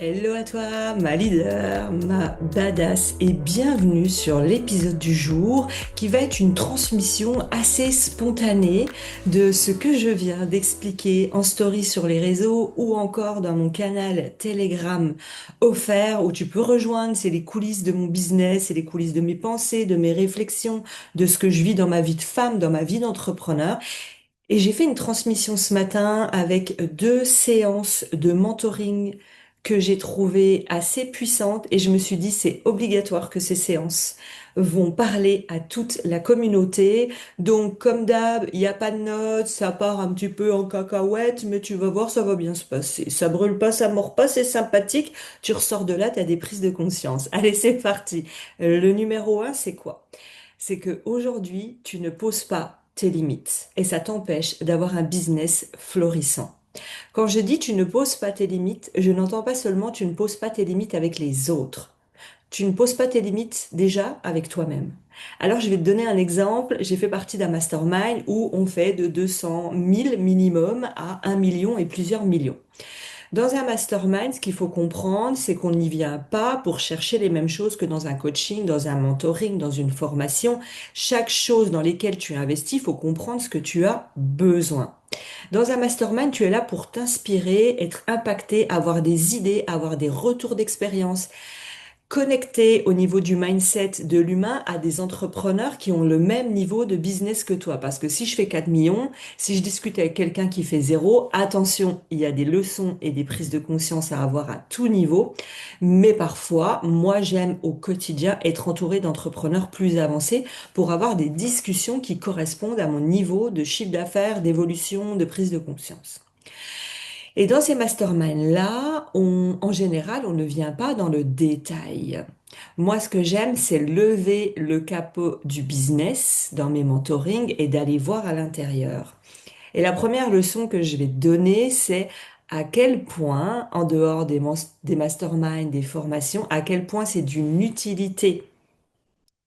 Hello à toi, ma leader, ma badass, et bienvenue sur l'épisode du jour qui va être une transmission assez spontanée de ce que je viens d'expliquer en story sur les réseaux ou encore dans mon canal Telegram offert où tu peux rejoindre, c'est les coulisses de mon business, c'est les coulisses de mes pensées, de mes réflexions, de ce que je vis dans ma vie de femme, dans ma vie d'entrepreneur. Et j'ai fait une transmission ce matin avec deux séances de mentoring que j'ai trouvées assez puissantes et je me suis dit c'est obligatoire que ces séances vont parler à toute la communauté. Donc comme d'hab, il n'y a pas de notes, ça part un petit peu en cacahuète, mais tu vas voir, ça va bien se passer. Ça brûle pas, ça mord pas, c'est sympathique. Tu ressors de là, tu as des prises de conscience. Allez, c'est parti. Le numéro un, c'est quoi? C'est que aujourd'hui, tu ne poses pas tes limites et ça t'empêche d'avoir un business florissant. Quand je dis tu ne poses pas tes limites, je n'entends pas seulement tu ne poses pas tes limites avec les autres. Tu ne poses pas tes limites déjà avec toi-même. Alors, je vais te donner un exemple. J'ai fait partie d'un mastermind où on fait de 200 000 minimum à 1 million et plusieurs millions. Dans un mastermind, ce qu'il faut comprendre, c'est qu'on n'y vient pas pour chercher les mêmes choses que dans un coaching, dans un mentoring, dans une formation. Chaque chose dans laquelle tu investis, il faut comprendre ce que tu as besoin. Dans un mastermind, tu es là pour t'inspirer, être impacté, avoir des idées, avoir des retours d'expérience, connecter au niveau du mindset de l'humain à des entrepreneurs qui ont le même niveau de business que toi. Parce que si je fais 4 millions, si je discute avec quelqu'un qui fait zéro, attention, il y a des leçons et des prises de conscience à avoir à tout niveau. Mais parfois, moi, j'aime au quotidien être entouré d'entrepreneurs plus avancés pour avoir des discussions qui correspondent à mon niveau de chiffre d'affaires, d'évolution, de prise de conscience. Et dans ces masterminds-là, en général, on ne vient pas dans le détail. Moi, ce que j'aime, c'est lever le capot du business dans mes mentorings et d'aller voir à l'intérieur. Et la première leçon que je vais te donner, c'est à quel point, en dehors des masterminds, des formations, à quel point c'est d'une utilité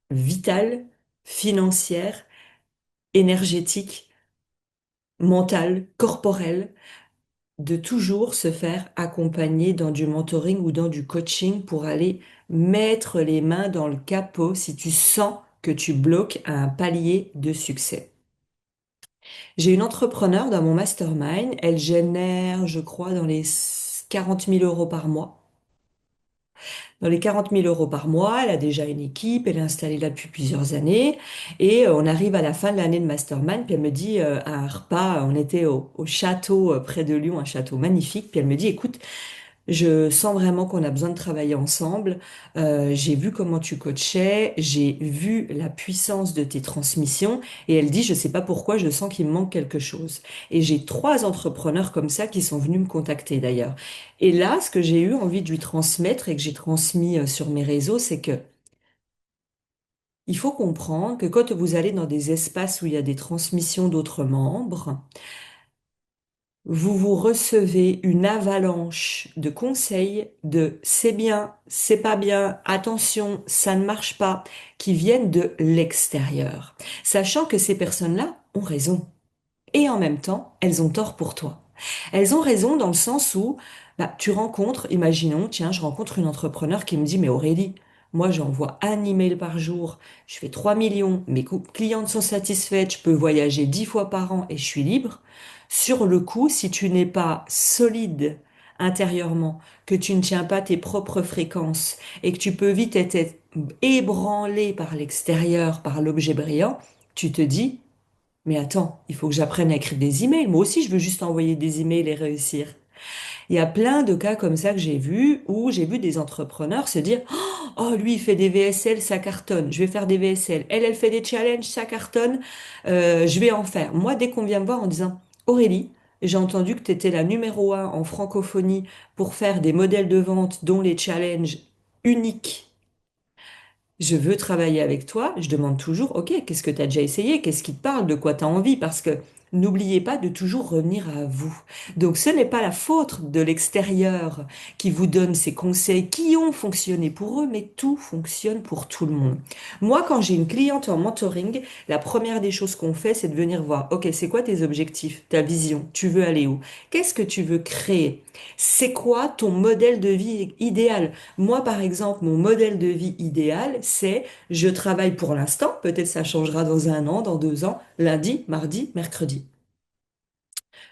vitale, financière, énergétique, mentale, corporelle de toujours se faire accompagner dans du mentoring ou dans du coaching pour aller mettre les mains dans le capot si tu sens que tu bloques à un palier de succès. J'ai une entrepreneur dans mon mastermind, elle génère, je crois, dans les 40 000 euros par mois. Dans les 40 000 euros par mois, elle a déjà une équipe, elle est installée là depuis plusieurs années. Et on arrive à la fin de l'année de mastermind, puis elle me dit, à un repas, on était au château près de Lyon, un château magnifique, puis elle me dit, écoute, je sens vraiment qu'on a besoin de travailler ensemble. J'ai vu comment tu coachais, j'ai vu la puissance de tes transmissions et elle dit, je sais pas pourquoi, je sens qu'il me manque quelque chose. Et j'ai trois entrepreneurs comme ça qui sont venus me contacter d'ailleurs. Et là, ce que j'ai eu envie de lui transmettre et que j'ai transmis sur mes réseaux, c'est que il faut comprendre que quand vous allez dans des espaces où il y a des transmissions d'autres membres, vous vous recevez une avalanche de conseils de c'est bien, c'est pas bien, attention, ça ne marche pas, qui viennent de l'extérieur, sachant que ces personnes-là ont raison. Et en même temps, elles ont tort pour toi. Elles ont raison dans le sens où tu rencontres, imaginons, tiens, je rencontre une entrepreneur qui me dit, mais Aurélie, moi j'envoie un email par jour, je fais 3 millions, mes clientes sont satisfaites, je peux voyager 10 fois par an et je suis libre. Sur le coup, si tu n'es pas solide intérieurement, que tu ne tiens pas tes propres fréquences et que tu peux vite être ébranlé par l'extérieur, par l'objet brillant, tu te dis, mais attends, il faut que j'apprenne à écrire des emails. Moi aussi, je veux juste envoyer des emails et réussir. Il y a plein de cas comme ça que j'ai vus où j'ai vu des entrepreneurs se dire, oh, lui, il fait des VSL, ça cartonne. Je vais faire des VSL. Elle fait des challenges, ça cartonne. Je vais en faire. Moi, dès qu'on vient me voir en disant, Aurélie, j'ai entendu que tu étais la numéro un en francophonie pour faire des modèles de vente dont les challenges uniques. Je veux travailler avec toi, je demande toujours, OK, qu'est-ce que tu as déjà essayé? Qu'est-ce qui te parle? De quoi tu as envie? Parce que n'oubliez pas de toujours revenir à vous. Donc ce n'est pas la faute de l'extérieur qui vous donne ces conseils qui ont fonctionné pour eux, mais tout fonctionne pour tout le monde. Moi, quand j'ai une cliente en mentoring, la première des choses qu'on fait, c'est de venir voir, OK, c'est quoi tes objectifs, ta vision, tu veux aller où? Qu'est-ce que tu veux créer? C'est quoi ton modèle de vie idéal? Moi, par exemple, mon modèle de vie idéal, c'est je travaille pour l'instant, peut-être ça changera dans un an, dans 2 ans, lundi, mardi, mercredi.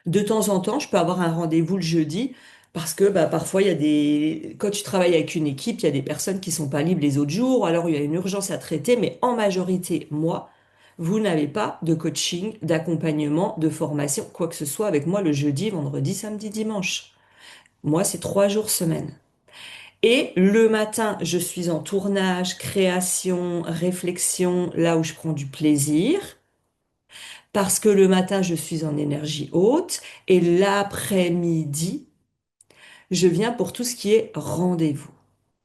De temps en temps, je peux avoir un rendez-vous le jeudi parce que bah, parfois, il y a quand tu travailles avec une équipe, il y a des personnes qui sont pas libres les autres jours, alors il y a une urgence à traiter, mais en majorité, moi, vous n'avez pas de coaching, d'accompagnement, de formation, quoi que ce soit avec moi le jeudi, vendredi, samedi, dimanche. Moi, c'est 3 jours semaine. Et le matin, je suis en tournage, création, réflexion, là où je prends du plaisir, parce que le matin, je suis en énergie haute, et l'après-midi, je viens pour tout ce qui est rendez-vous.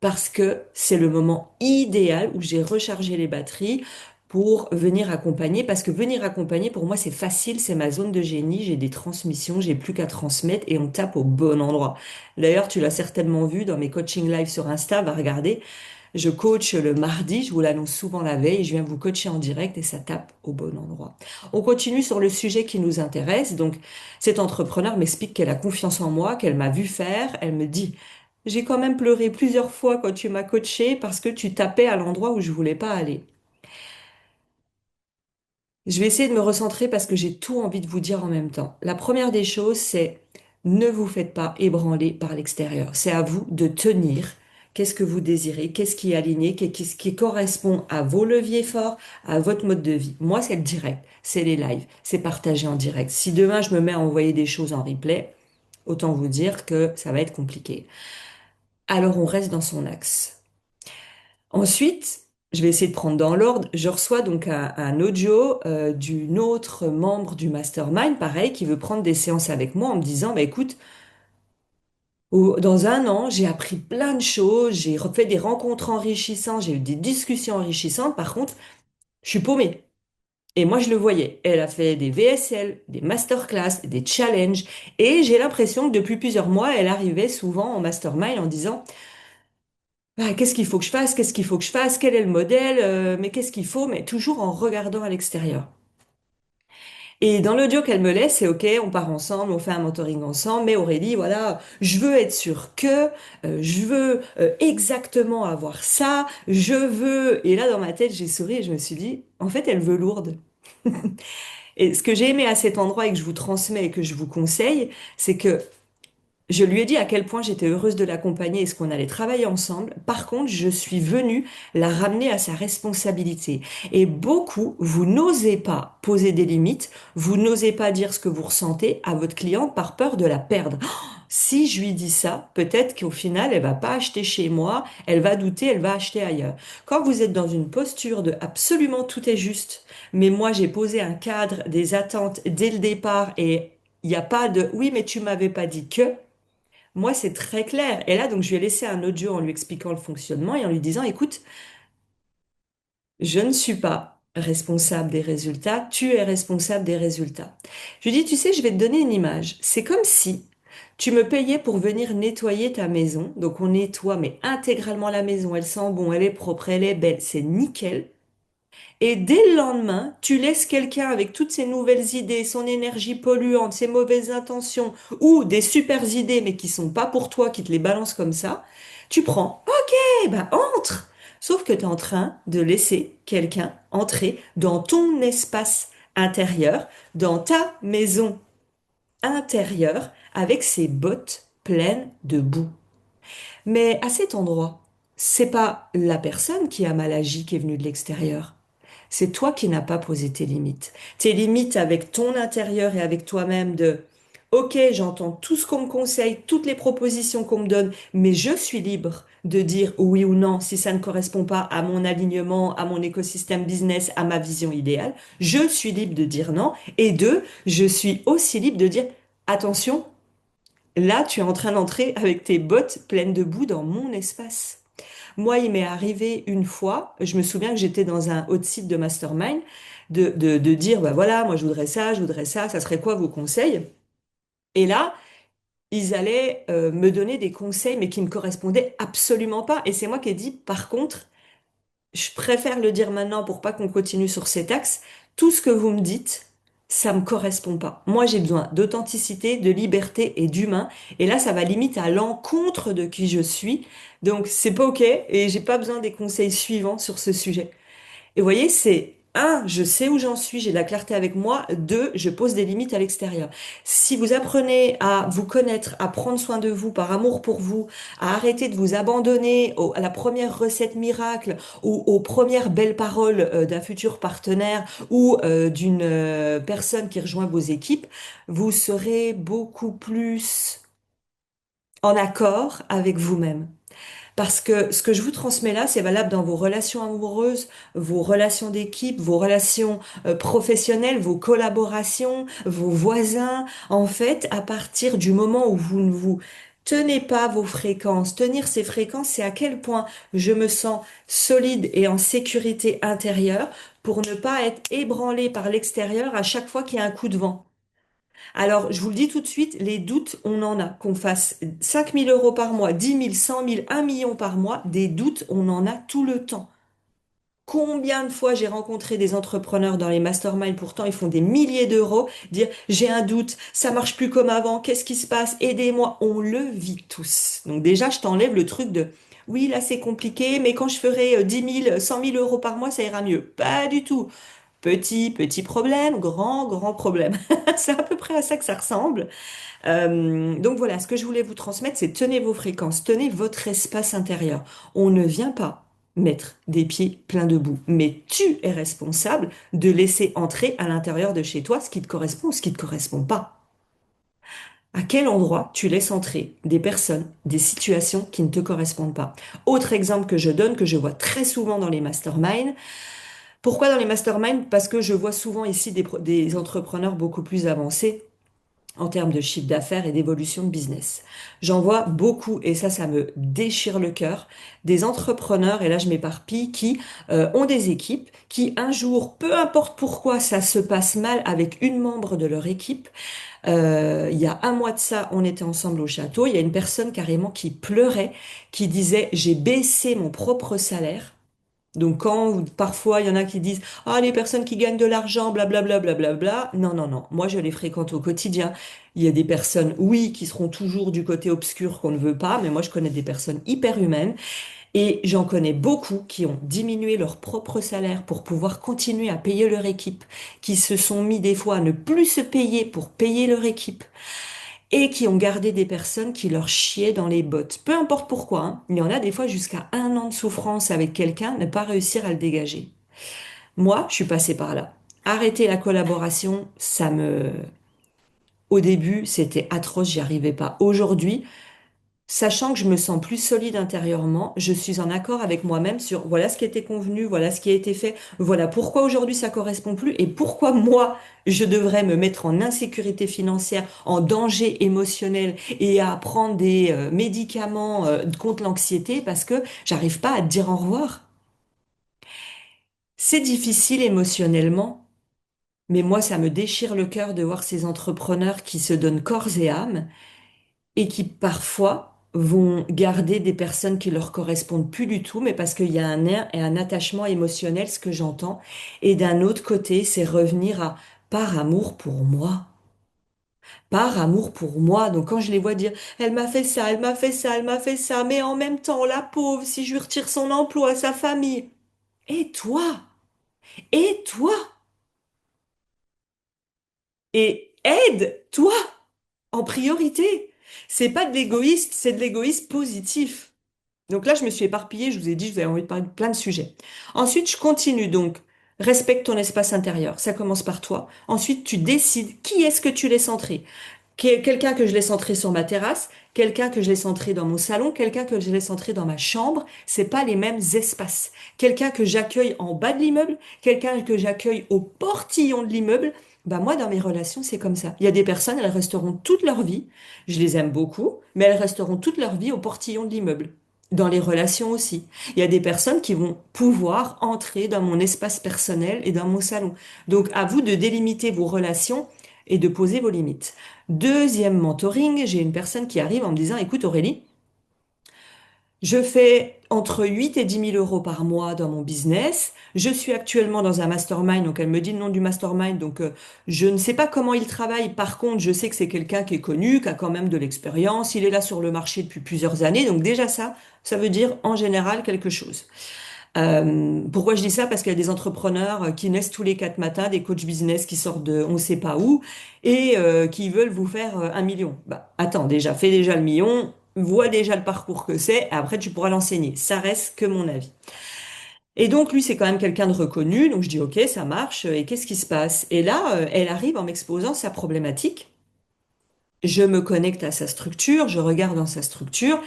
Parce que c'est le moment idéal où j'ai rechargé les batteries pour venir accompagner. Parce que venir accompagner, pour moi, c'est facile, c'est ma zone de génie. J'ai des transmissions, j'ai plus qu'à transmettre et on tape au bon endroit. D'ailleurs, tu l'as certainement vu dans mes coaching live sur Insta, va regarder. Je coach le mardi, je vous l'annonce souvent la veille, je viens vous coacher en direct et ça tape au bon endroit. On continue sur le sujet qui nous intéresse. Donc, cette entrepreneur m'explique qu'elle a confiance en moi, qu'elle m'a vu faire. Elle me dit, j'ai quand même pleuré plusieurs fois quand tu m'as coaché parce que tu tapais à l'endroit où je voulais pas aller. Je vais essayer de me recentrer parce que j'ai tout envie de vous dire en même temps. La première des choses, c'est ne vous faites pas ébranler par l'extérieur. C'est à vous de tenir. Qu'est-ce que vous désirez? Qu'est-ce qui est aligné? Qu'est-ce qui correspond à vos leviers forts, à votre mode de vie? Moi, c'est le direct, c'est les lives, c'est partager en direct. Si demain je me mets à envoyer des choses en replay, autant vous dire que ça va être compliqué. Alors on reste dans son axe. Ensuite, je vais essayer de prendre dans l'ordre. Je reçois donc un audio d'une autre membre du mastermind, pareil, qui veut prendre des séances avec moi en me disant, bah, écoute, dans un an, j'ai appris plein de choses, j'ai refait des rencontres enrichissantes, j'ai eu des discussions enrichissantes. Par contre, je suis paumée. Et moi, je le voyais. Elle a fait des VSL, des masterclass, des challenges. Et j'ai l'impression que depuis plusieurs mois, elle arrivait souvent en mastermind en disant, ah, qu'est-ce qu'il faut que je fasse? Qu'est-ce qu'il faut que je fasse? Quel est le modèle? Mais qu'est-ce qu'il faut? Mais toujours en regardant à l'extérieur. Et dans l'audio qu'elle me laisse, c'est OK, on part ensemble, on fait un mentoring ensemble, mais Aurélie, voilà, je veux être sûre que, je veux exactement avoir ça, je veux... Et là, dans ma tête, j'ai souri et je me suis dit, en fait, elle veut lourde. Et ce que j'ai aimé à cet endroit et que je vous transmets et que je vous conseille, c'est que je lui ai dit à quel point j'étais heureuse de l'accompagner et ce qu'on allait travailler ensemble. Par contre, je suis venue la ramener à sa responsabilité. Et beaucoup, vous n'osez pas poser des limites, vous n'osez pas dire ce que vous ressentez à votre cliente par peur de la perdre. Oh, si je lui dis ça, peut-être qu'au final, elle va pas acheter chez moi, elle va douter, elle va acheter ailleurs. Quand vous êtes dans une posture de absolument tout est juste, mais moi j'ai posé un cadre, des attentes dès le départ et il n'y a pas de oui, mais tu m'avais pas dit que. Moi, c'est très clair. Et là, donc, je lui ai laissé un audio en lui expliquant le fonctionnement et en lui disant, écoute, je ne suis pas responsable des résultats, tu es responsable des résultats. Je lui dis, tu sais, je vais te donner une image. C'est comme si tu me payais pour venir nettoyer ta maison. Donc, on nettoie, mais intégralement la maison. Elle sent bon, elle est propre, elle est belle, c'est nickel. Et dès le lendemain, tu laisses quelqu'un avec toutes ses nouvelles idées, son énergie polluante, ses mauvaises intentions, ou des super idées, mais qui sont pas pour toi, qui te les balancent comme ça. Tu prends, ok, ben entre. Sauf que tu es en train de laisser quelqu'un entrer dans ton espace intérieur, dans ta maison intérieure, avec ses bottes pleines de boue. Mais à cet endroit, c'est pas la personne qui a mal agi qui est venue de l'extérieur. C'est toi qui n'as pas posé tes limites. Tes limites avec ton intérieur et avec toi-même de OK, j'entends tout ce qu'on me conseille, toutes les propositions qu'on me donne, mais je suis libre de dire oui ou non si ça ne correspond pas à mon alignement, à mon écosystème business, à ma vision idéale. Je suis libre de dire non. Et deux, je suis aussi libre de dire attention, là, tu es en train d'entrer avec tes bottes pleines de boue dans mon espace. Moi, il m'est arrivé une fois, je me souviens que j'étais dans un hot site de mastermind, de dire, bah voilà, moi je voudrais ça serait quoi vos conseils? Et là, ils allaient me donner des conseils, mais qui ne correspondaient absolument pas. Et c'est moi qui ai dit, par contre, je préfère le dire maintenant pour pas qu'on continue sur cet axe. Tout ce que vous me dites, ça me correspond pas. Moi, j'ai besoin d'authenticité, de liberté et d'humain. Et là, ça va limite à l'encontre de qui je suis. Donc, c'est pas OK et j'ai pas besoin des conseils suivants sur ce sujet. Et vous voyez, c'est un, je sais où j'en suis, j'ai de la clarté avec moi. Deux, je pose des limites à l'extérieur. Si vous apprenez à vous connaître, à prendre soin de vous par amour pour vous, à arrêter de vous abandonner à la première recette miracle ou aux premières belles paroles d'un futur partenaire ou d'une personne qui rejoint vos équipes, vous serez beaucoup plus en accord avec vous-même. Parce que ce que je vous transmets là, c'est valable dans vos relations amoureuses, vos relations d'équipe, vos relations professionnelles, vos collaborations, vos voisins. En fait, à partir du moment où vous ne vous tenez pas vos fréquences, tenir ces fréquences, c'est à quel point je me sens solide et en sécurité intérieure pour ne pas être ébranlé par l'extérieur à chaque fois qu'il y a un coup de vent. Alors, je vous le dis tout de suite, les doutes, on en a. Qu'on fasse 5 000 € par mois, 10 000, 100 000, 1 million par mois, des doutes, on en a tout le temps. Combien de fois j'ai rencontré des entrepreneurs dans les masterminds, pourtant ils font des milliers d'euros, dire j'ai un doute, ça marche plus comme avant, qu'est-ce qui se passe, aidez-moi. On le vit tous. Donc déjà, je t'enlève le truc de oui, là c'est compliqué, mais quand je ferai 10 000, 100 000 € par mois, ça ira mieux. Pas du tout. Petit problème, grand problème. C'est à peu près à ça que ça ressemble. Donc voilà, ce que je voulais vous transmettre, c'est tenez vos fréquences, tenez votre espace intérieur. On ne vient pas mettre des pieds pleins de boue, mais tu es responsable de laisser entrer à l'intérieur de chez toi ce qui te correspond ou ce qui te correspond pas. À quel endroit tu laisses entrer des personnes, des situations qui ne te correspondent pas? Autre exemple que je donne, que je vois très souvent dans les masterminds. Pourquoi dans les masterminds? Parce que je vois souvent ici des entrepreneurs beaucoup plus avancés en termes de chiffre d'affaires et d'évolution de business. J'en vois beaucoup, et ça me déchire le cœur, des entrepreneurs, et là je m'éparpille, qui ont des équipes, qui un jour, peu importe pourquoi ça se passe mal avec une membre de leur équipe, il y a un mois de ça, on était ensemble au château, il y a une personne carrément qui pleurait, qui disait, j'ai baissé mon propre salaire. Donc quand parfois il y en a qui disent ah les personnes qui gagnent de l'argent blablabla blablabla non non non moi je les fréquente au quotidien. Il y a des personnes oui qui seront toujours du côté obscur qu'on ne veut pas, mais moi je connais des personnes hyper humaines et j'en connais beaucoup qui ont diminué leur propre salaire pour pouvoir continuer à payer leur équipe, qui se sont mis des fois à ne plus se payer pour payer leur équipe et qui ont gardé des personnes qui leur chiaient dans les bottes. Peu importe pourquoi, hein. Il y en a des fois jusqu'à 1 an de souffrance avec quelqu'un, ne pas réussir à le dégager. Moi, je suis passée par là. Arrêter la collaboration, au début, c'était atroce, j'y arrivais pas. Aujourd'hui, sachant que je me sens plus solide intérieurement, je suis en accord avec moi-même sur voilà ce qui était convenu, voilà ce qui a été fait, voilà pourquoi aujourd'hui ça correspond plus et pourquoi moi je devrais me mettre en insécurité financière, en danger émotionnel et à prendre des médicaments contre l'anxiété parce que j'arrive pas à te dire au revoir. C'est difficile émotionnellement, mais moi ça me déchire le cœur de voir ces entrepreneurs qui se donnent corps et âme et qui parfois vont garder des personnes qui leur correspondent plus du tout, mais parce qu'il y a un lien et un attachement émotionnel, ce que j'entends. Et d'un autre côté, c'est revenir à par amour pour moi. Par amour pour moi. Donc quand je les vois dire, elle m'a fait ça, elle m'a fait ça, elle m'a fait ça, mais en même temps, la pauvre, si je lui retire son emploi, sa famille. Et toi? Et toi? Et aide-toi en priorité. C'est pas de l'égoïste, c'est de l'égoïsme positif. Donc là, je me suis éparpillée, je vous ai dit, je vous avais envie de parler de plein de sujets. Ensuite, je continue donc. Respecte ton espace intérieur. Ça commence par toi. Ensuite, tu décides qui est-ce que tu laisses entrer. Quelqu'un que je laisse entrer sur ma terrasse, quelqu'un que je laisse entrer dans mon salon, quelqu'un que je laisse entrer dans ma chambre. C'est pas les mêmes espaces. Quelqu'un que j'accueille en bas de l'immeuble, quelqu'un que j'accueille au portillon de l'immeuble. Bah moi, dans mes relations, c'est comme ça. Il y a des personnes, elles resteront toute leur vie. Je les aime beaucoup, mais elles resteront toute leur vie au portillon de l'immeuble. Dans les relations aussi. Il y a des personnes qui vont pouvoir entrer dans mon espace personnel et dans mon salon. Donc, à vous de délimiter vos relations et de poser vos limites. Deuxième mentoring, j'ai une personne qui arrive en me disant, écoute Aurélie, je fais entre 8 et 10 000 € par mois dans mon business. Je suis actuellement dans un mastermind, donc elle me dit le nom du mastermind, donc je ne sais pas comment il travaille. Par contre, je sais que c'est quelqu'un qui est connu, qui a quand même de l'expérience. Il est là sur le marché depuis plusieurs années, donc déjà ça veut dire en général quelque chose. Pourquoi je dis ça? Parce qu'il y a des entrepreneurs qui naissent tous les 4 matins, des coachs business qui sortent de on sait pas où et qui veulent vous faire 1 million. Bah, attends, déjà, fais déjà le million, vois déjà le parcours que c'est, et après tu pourras l'enseigner. Ça reste que mon avis. Et donc lui, c'est quand même quelqu'un de reconnu, donc je dis ok, ça marche, et qu'est-ce qui se passe? Et là, elle arrive en m'exposant sa problématique. Je me connecte à sa structure, je regarde dans sa structure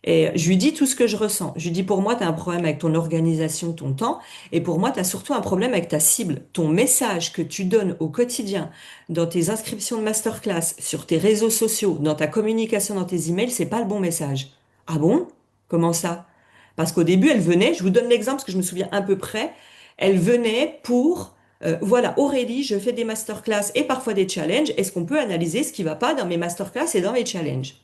et je lui dis tout ce que je ressens. Je lui dis pour moi, tu as un problème avec ton organisation, ton temps et pour moi, tu as surtout un problème avec ta cible. Ton message que tu donnes au quotidien, dans tes inscriptions de masterclass, sur tes réseaux sociaux, dans ta communication, dans tes emails, c'est pas le bon message. Ah bon? Comment ça? Parce qu'au début, elle venait, je vous donne l'exemple parce que je me souviens à peu près, elle venait pour voilà, Aurélie, je fais des masterclass et parfois des challenges. Est-ce qu'on peut analyser ce qui va pas dans mes masterclass et dans mes challenges?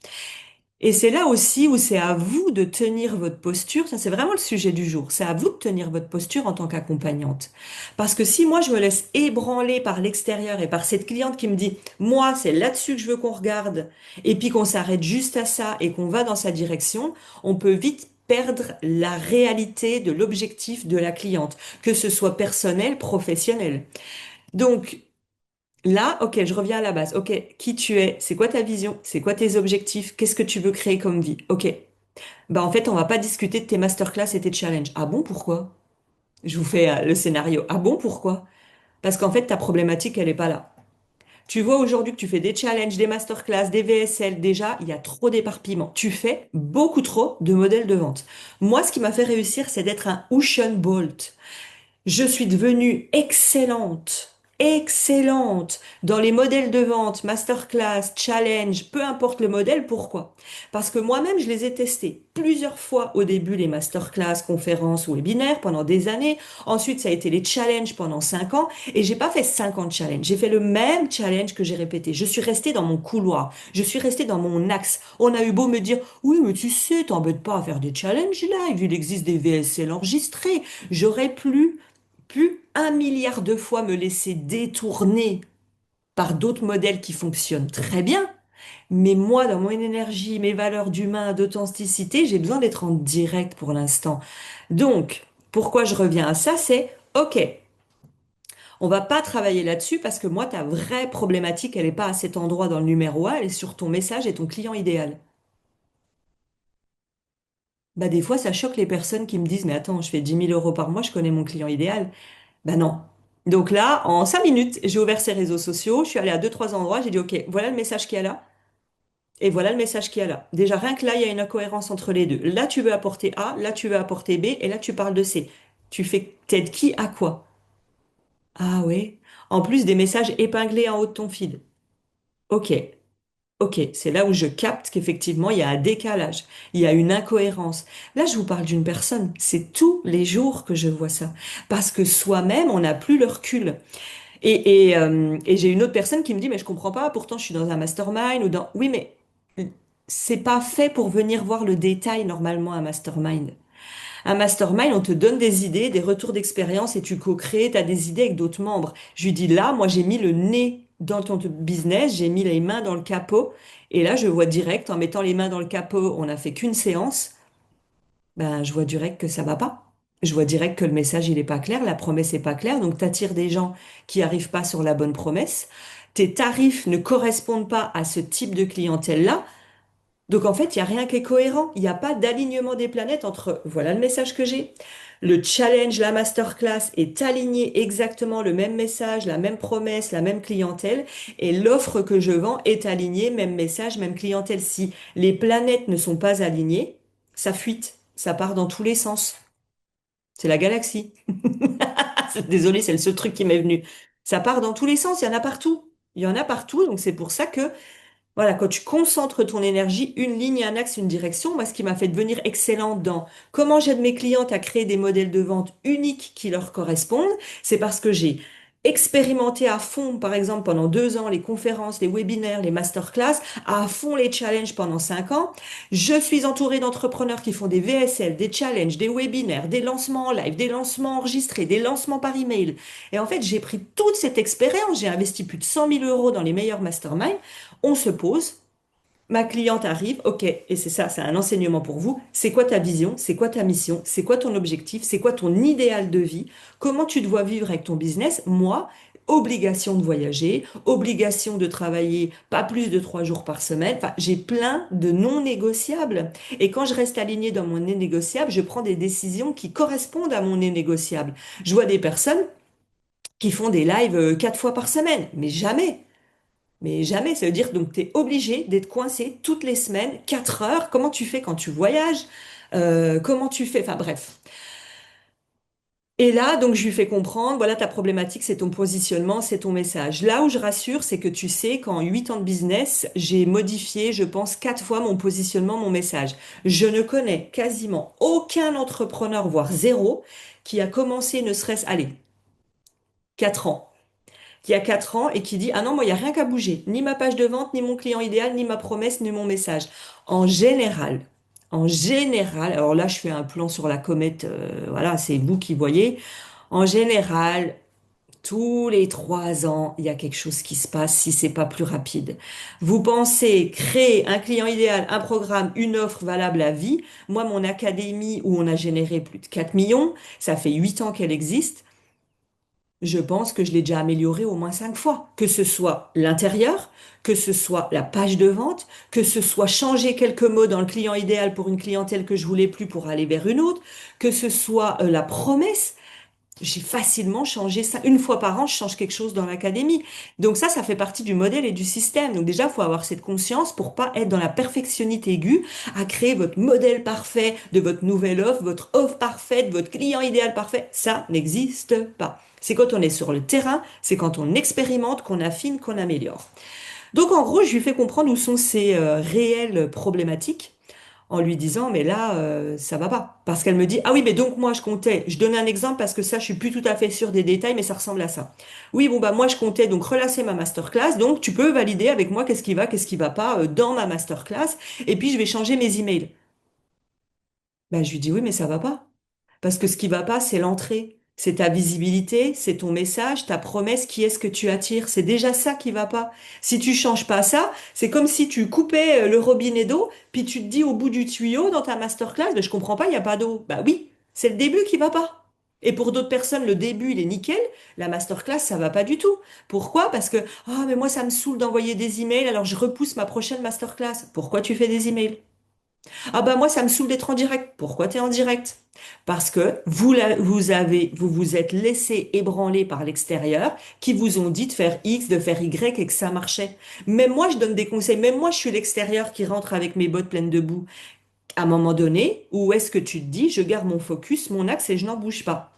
Et c'est là aussi où c'est à vous de tenir votre posture. Ça, c'est vraiment le sujet du jour. C'est à vous de tenir votre posture en tant qu'accompagnante. Parce que si moi, je me laisse ébranler par l'extérieur et par cette cliente qui me dit, moi, c'est là-dessus que je veux qu'on regarde, et puis qu'on s'arrête juste à ça et qu'on va dans sa direction, on peut vite perdre la réalité de l'objectif de la cliente, que ce soit personnel, professionnel. Donc, là, ok, je reviens à la base. Ok, qui tu es? C'est quoi ta vision? C'est quoi tes objectifs? Qu'est-ce que tu veux créer comme vie? Ok. Bah en fait, on va pas discuter de tes masterclass et tes challenges. Ah bon, pourquoi? Je vous fais le scénario. Ah bon, pourquoi? Parce qu'en fait, ta problématique, elle est pas là. Tu vois aujourd'hui que tu fais des challenges, des masterclass, des VSL. Déjà, il y a trop d'éparpillement. Tu fais beaucoup trop de modèles de vente. Moi, ce qui m'a fait réussir, c'est d'être un Usain Bolt. Je suis devenue excellente dans les modèles de vente, masterclass, challenge, peu importe le modèle. Pourquoi? Parce que moi-même, je les ai testés plusieurs fois au début, les masterclass, conférences ou webinaires pendant des années. Ensuite, ça a été les challenges pendant 5 ans et j'ai pas fait 50 challenges. J'ai fait le même challenge que j'ai répété. Je suis restée dans mon couloir. Je suis restée dans mon axe. On a eu beau me dire, oui, mais tu sais, t'embêtes pas à faire des challenges live. Il existe des VSL enregistrés. J'aurais pu 1 milliard de fois me laisser détourner par d'autres modèles qui fonctionnent très bien. Mais moi, dans mon énergie, mes valeurs d'humain, d'authenticité, j'ai besoin d'être en direct pour l'instant. Donc, pourquoi je reviens à ça, c'est, OK, on va pas travailler là-dessus parce que moi, ta vraie problématique, elle n'est pas à cet endroit dans le numéro 1, elle est sur ton message et ton client idéal. Bah, des fois, ça choque les personnes qui me disent, mais attends, je fais 10 000 € par mois, je connais mon client idéal. Ben non. Donc là, en 5 minutes, j'ai ouvert ses réseaux sociaux, je suis allée à 2, 3 endroits, j'ai dit, OK, voilà le message qu'il y a là, et voilà le message qu'il y a là. Déjà, rien que là, il y a une incohérence entre les deux. Là, tu veux apporter A, là, tu veux apporter B, et là, tu parles de C. Tu fais t'aides qui à quoi? Ah ouais. En plus, des messages épinglés en haut de ton feed. OK. Ok, c'est là où je capte qu'effectivement, il y a un décalage, il y a une incohérence. Là, je vous parle d'une personne, c'est tous les jours que je vois ça. Parce que soi-même, on n'a plus le recul. Et j'ai une autre personne qui me dit, mais je comprends pas, pourtant je suis dans un mastermind ou dans... Oui, mais c'est pas fait pour venir voir le détail normalement, un mastermind. Un mastermind, on te donne des idées, des retours d'expérience et tu co-crées, tu as des idées avec d'autres membres. Je lui dis, là, moi j'ai mis le nez dans ton business, j'ai mis les mains dans le capot et là je vois direct, en mettant les mains dans le capot, on n'a fait qu'une séance, ben je vois direct que ça va pas. Je vois direct que le message il est pas clair, la promesse est pas claire, donc tu attires des gens qui arrivent pas sur la bonne promesse. Tes tarifs ne correspondent pas à ce type de clientèle-là. Donc en fait, il n'y a rien qui est cohérent. Il n'y a pas d'alignement des planètes entre voilà le message que j'ai, le challenge, la masterclass est aligné exactement le même message, la même promesse, la même clientèle, et l'offre que je vends est alignée, même message, même clientèle. Si les planètes ne sont pas alignées, ça fuite, ça part dans tous les sens. C'est la galaxie. Désolée, c'est le seul truc qui m'est venu. Ça part dans tous les sens, il y en a partout. Il y en a partout, donc c'est pour ça que Voilà, quand tu concentres ton énergie, une ligne, un axe, une direction, moi, ce qui m'a fait devenir excellente dans comment j'aide mes clientes à créer des modèles de vente uniques qui leur correspondent, c'est parce que j'ai expérimenté à fond, par exemple, pendant 2 ans, les conférences, les webinaires, les masterclass, à fond les challenges pendant 5 ans. Je suis entourée d'entrepreneurs qui font des VSL, des challenges, des webinaires, des lancements en live, des lancements enregistrés, des lancements par email. Et en fait, j'ai pris toute cette expérience, j'ai investi plus de 100 000 euros dans les meilleurs masterminds. On se pose, ma cliente arrive, ok, et c'est ça, c'est un enseignement pour vous. C'est quoi ta vision? C'est quoi ta mission? C'est quoi ton objectif? C'est quoi ton idéal de vie? Comment tu te vois vivre avec ton business? Moi, obligation de voyager, obligation de travailler pas plus de 3 jours par semaine. Enfin, j'ai plein de non négociables. Et quand je reste alignée dans mon non négociable, je prends des décisions qui correspondent à mon non négociable. Je vois des personnes qui font des lives 4 fois par semaine, mais jamais. Mais jamais, ça veut dire donc tu es obligé d'être coincé toutes les semaines, 4 heures. Comment tu fais quand tu voyages? Comment tu fais? Enfin bref. Et là, donc je lui fais comprendre, voilà ta problématique, c'est ton positionnement, c'est ton message. Là où je rassure, c'est que tu sais qu'en 8 ans de business, j'ai modifié, je pense, 4 fois mon positionnement, mon message. Je ne connais quasiment aucun entrepreneur, voire zéro, qui a commencé ne serait-ce, allez, 4 ans qui a 4 ans et qui dit, ah non, moi, il n'y a rien qu'à bouger. Ni ma page de vente, ni mon client idéal, ni ma promesse, ni mon message. En général, alors là, je fais un plan sur la comète, voilà, c'est vous qui voyez. En général, tous les 3 ans, il y a quelque chose qui se passe si c'est pas plus rapide. Vous pensez créer un client idéal, un programme, une offre valable à vie. Moi, mon académie où on a généré plus de 4 millions, ça fait 8 ans qu'elle existe. Je pense que je l'ai déjà amélioré au moins 5 fois. Que ce soit l'intérieur, que ce soit la page de vente, que ce soit changer quelques mots dans le client idéal pour une clientèle que je voulais plus pour aller vers une autre, que ce soit la promesse. J'ai facilement changé ça. Une fois par an, je change quelque chose dans l'académie. Donc ça fait partie du modèle et du système. Donc déjà, il faut avoir cette conscience pour pas être dans la perfectionnité aiguë, à créer votre modèle parfait de votre nouvelle offre, votre offre parfaite, votre client idéal parfait. Ça n'existe pas. C'est quand on est sur le terrain, c'est quand on expérimente, qu'on affine, qu'on améliore. Donc en gros, je lui fais comprendre où sont ces réelles problématiques en lui disant, mais là, ça va pas. Parce qu'elle me dit, ah oui, mais donc moi, je comptais, je donne un exemple parce que ça, je suis plus tout à fait sûre des détails, mais ça ressemble à ça. Oui, bon, bah, moi, je comptais donc relancer ma masterclass, donc tu peux valider avec moi qu'est-ce qui va pas dans ma masterclass, et puis je vais changer mes emails. Ben, je lui dis, oui, mais ça va pas. Parce que ce qui va pas, c'est l'entrée. C'est ta visibilité, c'est ton message, ta promesse, qui est-ce que tu attires. C'est déjà ça qui va pas. Si tu changes pas ça, c'est comme si tu coupais le robinet d'eau, puis tu te dis au bout du tuyau dans ta masterclass, ben, je comprends pas, il n'y a pas d'eau. Bah oui, c'est le début qui va pas. Et pour d'autres personnes, le début, il est nickel. La masterclass, ça va pas du tout. Pourquoi? Parce que, ah, mais moi, ça me saoule d'envoyer des emails, alors je repousse ma prochaine masterclass. Pourquoi tu fais des emails? Ah bah moi, ça me saoule d'être en direct. Pourquoi tu es en direct? Parce que vous vous êtes laissé ébranler par l'extérieur, qui vous ont dit de faire X, de faire Y et que ça marchait. Même moi, je donne des conseils. Même moi, je suis l'extérieur qui rentre avec mes bottes pleines de boue. À un moment donné, où est-ce que tu te dis, je garde mon focus, mon axe et je n'en bouge pas?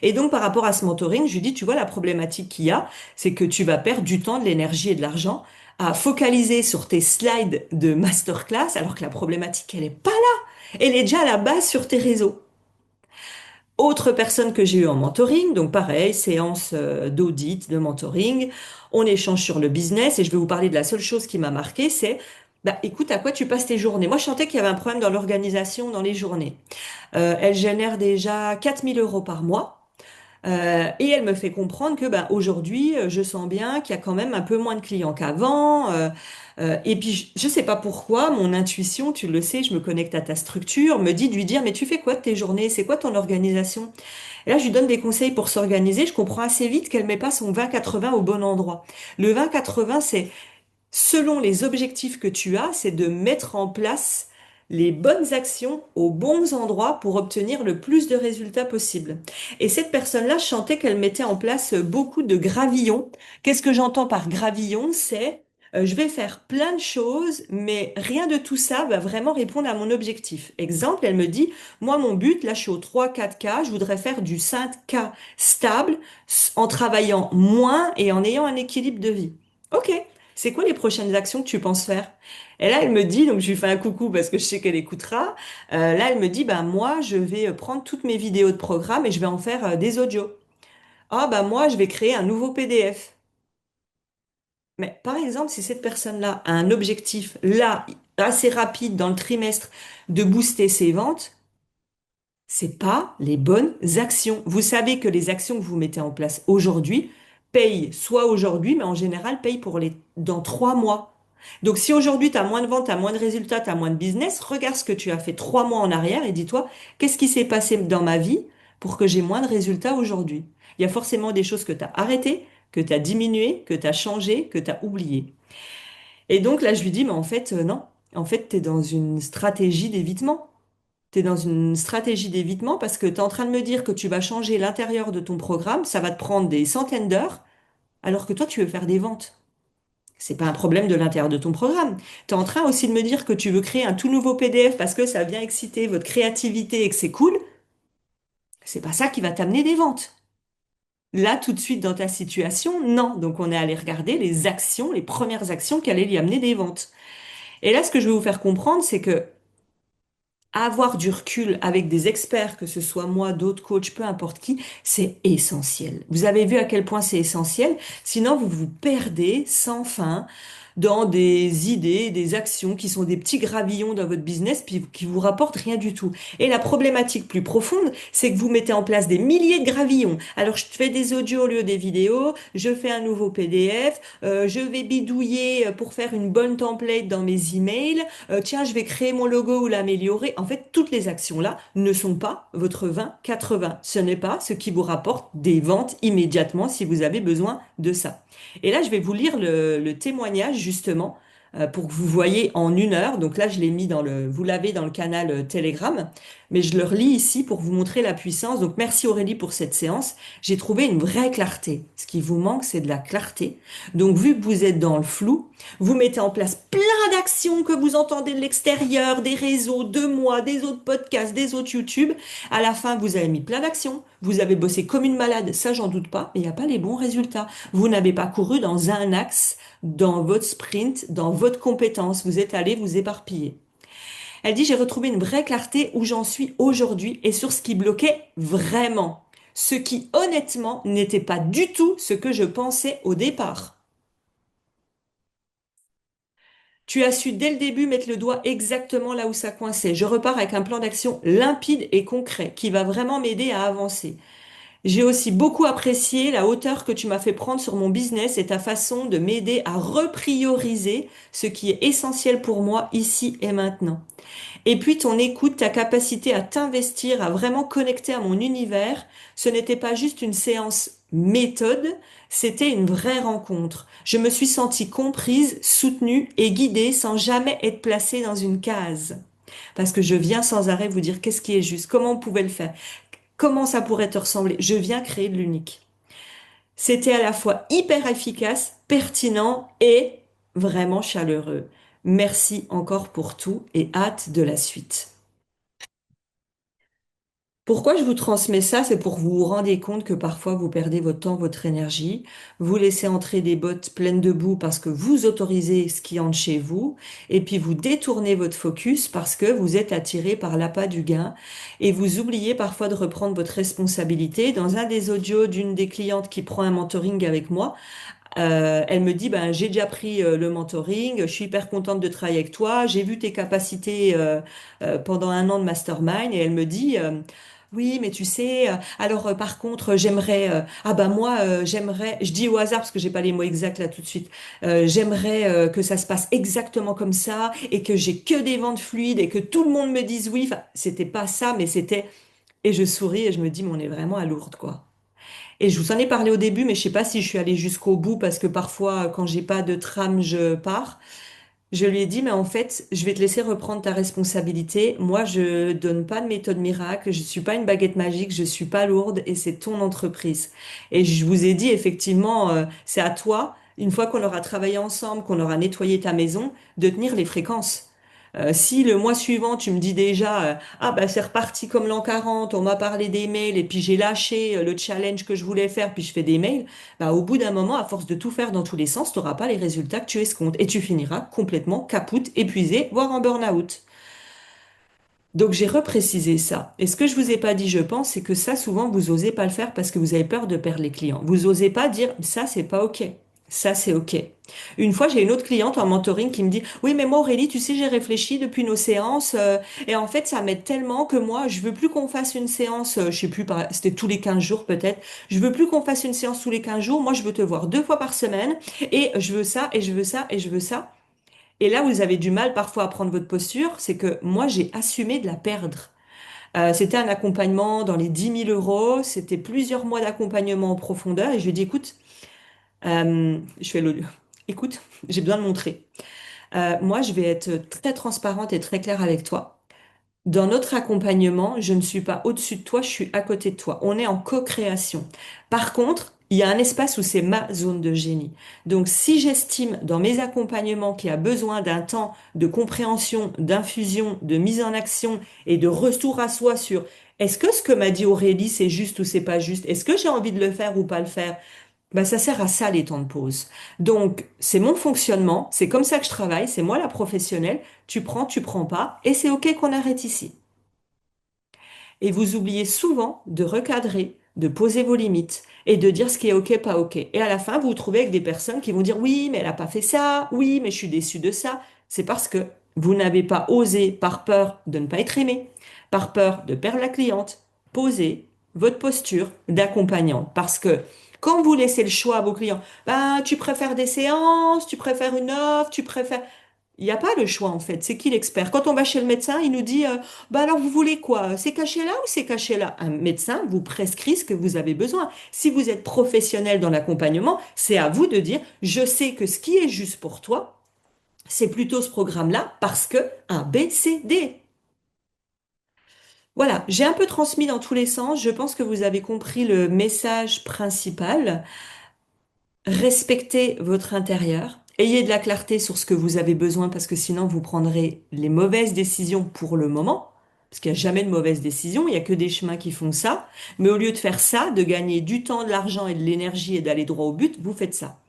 Et donc, par rapport à ce mentoring, je lui dis, tu vois, la problématique qu'il y a, c'est que tu vas perdre du temps, de l'énergie et de l'argent à focaliser sur tes slides de masterclass, alors que la problématique, elle est pas là. Elle est déjà à la base sur tes réseaux. Autre personne que j'ai eu en mentoring, donc pareil, séance d'audit, de mentoring, on échange sur le business et je vais vous parler de la seule chose qui m'a marqué, c'est, bah, écoute, à quoi tu passes tes journées? Moi, je sentais qu'il y avait un problème dans l'organisation, dans les journées. Elle génère déjà 4 000 € par mois. Et elle me fait comprendre que ben, aujourd'hui, je sens bien qu'il y a quand même un peu moins de clients qu'avant. Et puis, je sais pas pourquoi, mon intuition, tu le sais, je me connecte à ta structure, me dit de lui dire, mais tu fais quoi de tes journées? C'est quoi ton organisation? Et là, je lui donne des conseils pour s'organiser. Je comprends assez vite qu'elle met pas son 20-80 au bon endroit. Le 20-80, c'est selon les objectifs que tu as, c'est de mettre en place les bonnes actions aux bons endroits pour obtenir le plus de résultats possible. Et cette personne-là, je sentais qu'elle mettait en place beaucoup de gravillons. Qu'est-ce que j'entends par gravillon? C'est je vais faire plein de choses, mais rien de tout ça va vraiment répondre à mon objectif. Exemple, elle me dit, moi, mon but, là, je suis au 3-4K, je voudrais faire du 5K stable en travaillant moins et en ayant un équilibre de vie. Ok, C'est quoi les prochaines actions que tu penses faire? Et là, elle me dit, donc je lui fais un coucou parce que je sais qu'elle écoutera. Là, elle me dit, ben moi, je vais prendre toutes mes vidéos de programme et je vais en faire des audios. Ah, ben moi, je vais créer un nouveau PDF. Mais par exemple, si cette personne-là a un objectif là, assez rapide dans le trimestre de booster ses ventes, c'est pas les bonnes actions. Vous savez que les actions que vous mettez en place aujourd'hui payent soit aujourd'hui, mais en général payent dans 3 mois. Donc si aujourd'hui tu as moins de ventes, tu as moins de résultats, tu as moins de business, regarde ce que tu as fait 3 mois en arrière et dis-toi, qu'est-ce qui s'est passé dans ma vie pour que j'ai moins de résultats aujourd'hui? Il y a forcément des choses que tu as arrêtées, que tu as diminuées, que tu as changées, que tu as oubliées. Et donc là, je lui dis, mais en fait, non. En fait, tu es dans une stratégie d'évitement. Tu es dans une stratégie d'évitement parce que tu es en train de me dire que tu vas changer l'intérieur de ton programme, ça va te prendre des centaines d'heures, alors que toi, tu veux faire des ventes. C'est pas un problème de l'intérieur de ton programme. Tu es en train aussi de me dire que tu veux créer un tout nouveau PDF parce que ça vient exciter votre créativité et que c'est cool. C'est pas ça qui va t'amener des ventes. Là, tout de suite, dans ta situation, non. Donc, on est allé regarder les actions, les premières actions qui allaient lui amener des ventes. Et là, ce que je veux vous faire comprendre, c'est que avoir du recul avec des experts, que ce soit moi, d'autres coachs, peu importe qui, c'est essentiel. Vous avez vu à quel point c'est essentiel, sinon vous vous perdez sans fin dans des idées, des actions qui sont des petits gravillons dans votre business puis qui vous rapportent rien du tout. Et la problématique plus profonde, c'est que vous mettez en place des milliers de gravillons. Alors je fais des audios au lieu des vidéos, je fais un nouveau PDF, je vais bidouiller pour faire une bonne template dans mes emails, tiens, je vais créer mon logo ou l'améliorer. En fait, toutes les actions-là ne sont pas votre 20-80. Ce n'est pas ce qui vous rapporte des ventes immédiatement si vous avez besoin de ça. Et là, je vais vous lire le témoignage justement pour que vous voyez en 1 heure. Donc là, je l'ai mis vous l'avez dans le canal Telegram, mais je le relis ici pour vous montrer la puissance. Donc merci Aurélie pour cette séance. J'ai trouvé une vraie clarté. Ce qui vous manque, c'est de la clarté. Donc vu que vous êtes dans le flou, vous mettez en place plein d'actions que vous entendez de l'extérieur, des réseaux, de moi, des autres podcasts, des autres YouTube. À la fin, vous avez mis plein d'actions. Vous avez bossé comme une malade, ça j'en doute pas, mais il n'y a pas les bons résultats. Vous n'avez pas couru dans un axe, dans votre sprint, dans votre compétence. Vous êtes allé vous éparpiller. Elle dit, j'ai retrouvé une vraie clarté où j'en suis aujourd'hui et sur ce qui bloquait vraiment. Ce qui honnêtement n'était pas du tout ce que je pensais au départ. Tu as su dès le début mettre le doigt exactement là où ça coinçait. Je repars avec un plan d'action limpide et concret qui va vraiment m'aider à avancer. J'ai aussi beaucoup apprécié la hauteur que tu m'as fait prendre sur mon business et ta façon de m'aider à reprioriser ce qui est essentiel pour moi ici et maintenant. Et puis ton écoute, ta capacité à t'investir, à vraiment connecter à mon univers, ce n'était pas juste une séance méthode, c'était une vraie rencontre. Je me suis sentie comprise, soutenue et guidée sans jamais être placée dans une case. Parce que je viens sans arrêt vous dire qu'est-ce qui est juste, comment on pouvait le faire, comment ça pourrait te ressembler. Je viens créer de l'unique. C'était à la fois hyper efficace, pertinent et vraiment chaleureux. Merci encore pour tout et hâte de la suite. Pourquoi je vous transmets ça? C'est pour que vous vous rendiez compte que parfois vous perdez votre temps, votre énergie, vous laissez entrer des bottes pleines de boue parce que vous autorisez ce qui entre chez vous, et puis vous détournez votre focus parce que vous êtes attiré par l'appât du gain, et vous oubliez parfois de reprendre votre responsabilité. Dans un des audios d'une des clientes qui prend un mentoring avec moi, elle me dit, ben, j'ai déjà pris le mentoring, je suis hyper contente de travailler avec toi, j'ai vu tes capacités pendant 1 an de mastermind, et elle me dit, oui, mais tu sais, alors par contre, j'aimerais, ah ben moi, j'aimerais, je dis au hasard parce que j'ai pas les mots exacts là tout de suite, j'aimerais que ça se passe exactement comme ça et que j'ai que des ventes fluides et que tout le monde me dise oui. Enfin, c'était pas ça, mais c'était, et je souris et je me dis, mais on est vraiment à Lourdes, quoi. Et je vous en ai parlé au début, mais je sais pas si je suis allée jusqu'au bout parce que parfois, quand j'ai pas de trame, je pars. Je lui ai dit, mais en fait, je vais te laisser reprendre ta responsabilité. Moi, je donne pas de méthode miracle. Je suis pas une baguette magique. Je suis pas lourde et c'est ton entreprise. Et je vous ai dit, effectivement, c'est à toi, une fois qu'on aura travaillé ensemble, qu'on aura nettoyé ta maison, de tenir les fréquences. Si le mois suivant, tu me dis déjà, ah bah c'est reparti comme l'an 40, on m'a parlé des mails et puis j'ai lâché le challenge que je voulais faire, puis je fais des mails, bah au bout d'un moment, à force de tout faire dans tous les sens, tu n'auras pas les résultats que tu escomptes et tu finiras complètement capoute, épuisé, voire en burn-out. Donc j'ai reprécisé ça. Et ce que je vous ai pas dit, je pense, c'est que ça, souvent, vous osez pas le faire parce que vous avez peur de perdre les clients. Vous osez pas dire, ça, c'est pas OK. Ça, c'est OK. Une fois, j'ai une autre cliente en mentoring qui me dit, oui, mais moi, Aurélie, tu sais, j'ai réfléchi depuis nos séances, et en fait, ça m'aide tellement que moi, je veux plus qu'on fasse une séance, je sais plus, c'était tous les 15 jours peut-être. Je veux plus qu'on fasse une séance tous les 15 jours. Moi, je veux te voir 2 fois par semaine et je veux ça, et je veux ça, et je veux ça. Et là, vous avez du mal parfois à prendre votre posture, c'est que moi, j'ai assumé de la perdre. C'était un accompagnement dans les 10 000 euros, c'était plusieurs mois d'accompagnement en profondeur, et je lui ai dit, écoute, je fais le... Écoute, j'ai besoin de montrer. Moi, je vais être très transparente et très claire avec toi. Dans notre accompagnement, je ne suis pas au-dessus de toi, je suis à côté de toi. On est en co-création. Par contre, il y a un espace où c'est ma zone de génie. Donc, si j'estime dans mes accompagnements qu'il y a besoin d'un temps de compréhension, d'infusion, de mise en action et de retour à soi sur est-ce que ce que m'a dit Aurélie, c'est juste ou c'est pas juste? Est-ce que j'ai envie de le faire ou pas le faire? Ben, ça sert à ça, les temps de pause. Donc, c'est mon fonctionnement, c'est comme ça que je travaille, c'est moi la professionnelle. Tu prends pas, et c'est OK qu'on arrête ici. Et vous oubliez souvent de recadrer, de poser vos limites et de dire ce qui est OK, pas OK. Et à la fin, vous vous trouvez avec des personnes qui vont dire oui, mais elle n'a pas fait ça, oui, mais je suis déçue de ça. C'est parce que vous n'avez pas osé, par peur de ne pas être aimé, par peur de perdre la cliente, poser votre posture d'accompagnante. Parce que quand vous laissez le choix à vos clients, ben, tu préfères des séances, tu préfères une offre, tu préfères... Il n'y a pas le choix en fait, c'est qui l'expert? Quand on va chez le médecin, il nous dit bah alors vous voulez quoi? C'est caché là ou c'est caché là? Un médecin vous prescrit ce que vous avez besoin. Si vous êtes professionnel dans l'accompagnement, c'est à vous de dire je sais que ce qui est juste pour toi, c'est plutôt ce programme-là parce que un B, C, D. Voilà, j'ai un peu transmis dans tous les sens. Je pense que vous avez compris le message principal. Respectez votre intérieur. Ayez de la clarté sur ce que vous avez besoin parce que sinon vous prendrez les mauvaises décisions pour le moment. Parce qu'il n'y a jamais de mauvaises décisions, il n'y a que des chemins qui font ça. Mais au lieu de faire ça, de gagner du temps, de l'argent et de l'énergie et d'aller droit au but, vous faites ça.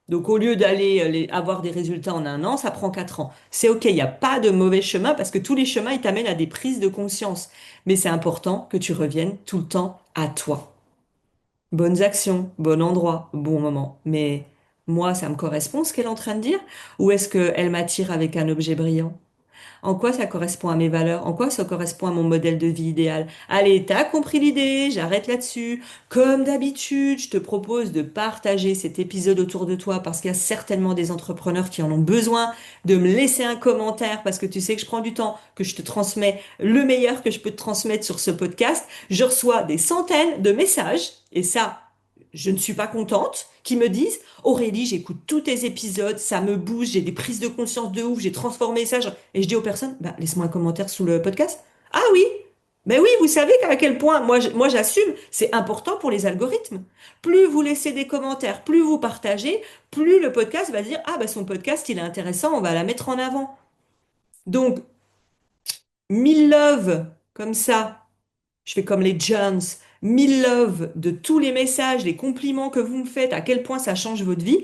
Donc au lieu d'aller avoir des résultats en un an, ça prend 4 ans. C'est OK, il n'y a pas de mauvais chemin parce que tous les chemins, ils t'amènent à des prises de conscience. Mais c'est important que tu reviennes tout le temps à toi. Bonnes actions, bon endroit, bon moment. Mais moi, ça me correspond ce qu'elle est en train de dire? Ou est-ce qu'elle m'attire avec un objet brillant? En quoi ça correspond à mes valeurs? En quoi ça correspond à mon modèle de vie idéal? Allez, t'as compris l'idée, j'arrête là-dessus. Comme d'habitude, je te propose de partager cet épisode autour de toi parce qu'il y a certainement des entrepreneurs qui en ont besoin, de me laisser un commentaire parce que tu sais que je prends du temps, que je te transmets le meilleur que je peux te transmettre sur ce podcast. Je reçois des centaines de messages et ça, je ne suis pas contente, qui me disent, Aurélie, j'écoute tous tes épisodes, ça me bouge, j'ai des prises de conscience de ouf, j'ai transformé ça. Et je dis aux personnes, bah, laisse-moi un commentaire sous le podcast. Ah oui, mais oui, vous savez qu'à quel point, moi j'assume, c'est important pour les algorithmes. Plus vous laissez des commentaires, plus vous partagez, plus le podcast va dire, ah bah son podcast, il est intéressant, on va la mettre en avant. Donc, 1000 love, comme ça, je fais comme les Jones, 1000 love de tous les messages, les compliments que vous me faites, à quel point ça change votre vie.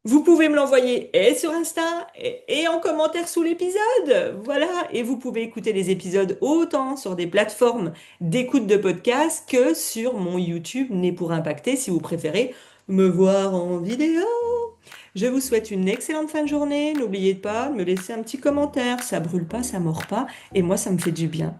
Vous pouvez me l'envoyer et sur Insta et en commentaire sous l'épisode. Voilà. Et vous pouvez écouter les épisodes autant sur des plateformes d'écoute de podcast que sur mon YouTube Né pour Impacter si vous préférez me voir en vidéo. Je vous souhaite une excellente fin de journée. N'oubliez pas de me laisser un petit commentaire. Ça brûle pas, ça mord pas. Et moi, ça me fait du bien.